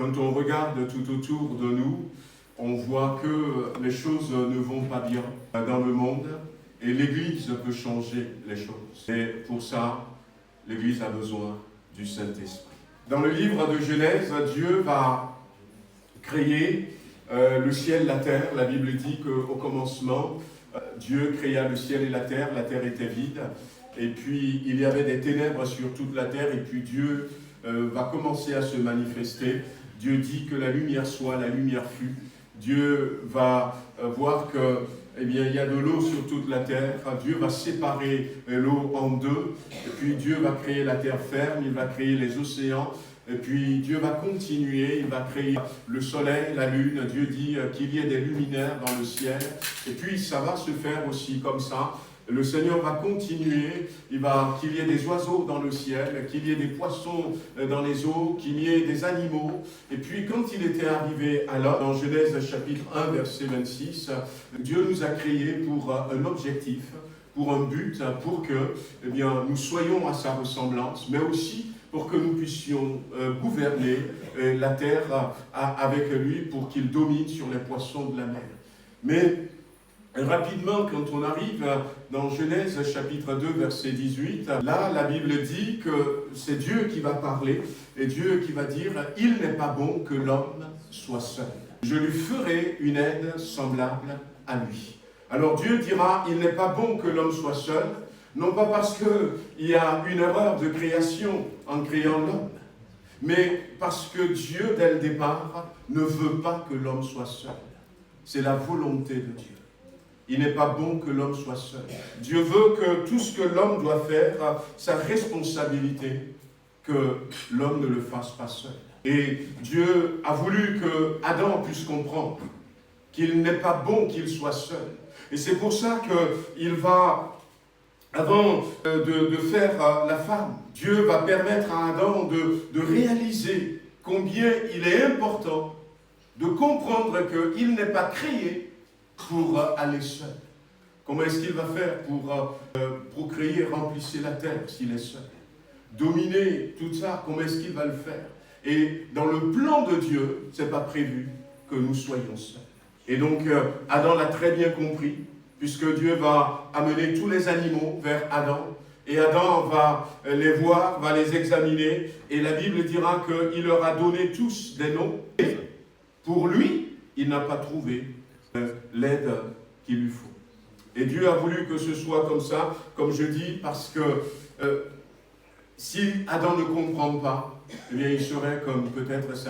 Quand on regarde tout autour de nous, on voit que les choses ne vont pas bien dans le monde et l'Église peut changer les choses. Et pour ça, l'Église a besoin du Saint-Esprit. Dans le livre de Genèse, Dieu va créer le ciel, la terre. La Bible dit qu'au commencement, Dieu créa le ciel et la terre était vide. Et puis, il y avait des ténèbres sur toute la terre, et puis Dieu va commencer à se manifester. Dieu dit que la lumière soit, la lumière fut. Dieu va voir que, eh bien, il y a de l'eau sur toute la terre. Dieu va séparer l'eau en deux. Et puis Dieu va créer la terre ferme, il va créer les océans. Et puis Dieu va continuer, il va créer le soleil, la lune. Dieu dit qu'il y ait des luminaires dans le ciel. Et puis ça va se faire aussi comme ça. Le Seigneur va continuer, qu'il y ait des oiseaux dans le ciel, qu'il y ait des poissons dans les eaux, qu'il y ait des animaux. Et puis quand il était arrivé à l'homme, dans Genèse chapitre 1, verset 26, Dieu nous a créés pour un objectif, pour un but, pour que nous soyons à sa ressemblance, mais aussi pour que nous puissions gouverner la terre avec lui, pour qu'il domine sur les poissons de la mer. Mais rapidement, quand on arrive dans Genèse chapitre 2, verset 18, là, la Bible dit que c'est Dieu qui va parler, et Dieu qui va dire « Il n'est pas bon que l'homme soit seul. Je lui ferai une aide semblable à lui. » Alors Dieu dira « Il n'est pas bon que l'homme soit seul », non pas parce qu'il y a une erreur de création en créant l'homme, mais parce que Dieu, dès le départ, ne veut pas que l'homme soit seul. C'est la volonté de Dieu. Il n'est pas bon que l'homme soit seul. Dieu veut que tout ce que l'homme doit faire, sa responsabilité, que l'homme ne le fasse pas seul. Et Dieu a voulu que Adam puisse comprendre qu'il n'est pas bon qu'il soit seul. Et c'est pour ça qu'il va, avant de faire la femme, Dieu va permettre à Adam de réaliser combien il est important de comprendre qu'il n'est pas créé pour aller seul. Comment est-ce qu'il va faire pour procréer, remplir la terre s'il est seul? Dominer tout ça, comment est-ce qu'il va le faire? Et dans le plan de Dieu, ce n'est pas prévu que nous soyons seuls. Et donc, Adam l'a très bien compris, puisque Dieu va amener tous les animaux vers Adam, et Adam va les voir, va les examiner, et la Bible dira qu'il leur a donné tous des noms. Et pour lui, il n'a pas trouvé l'aide qu'il lui faut. Et Dieu a voulu que ce soit comme ça, comme je dis, parce que si Adam ne comprend pas, eh bien il serait comme peut-être certains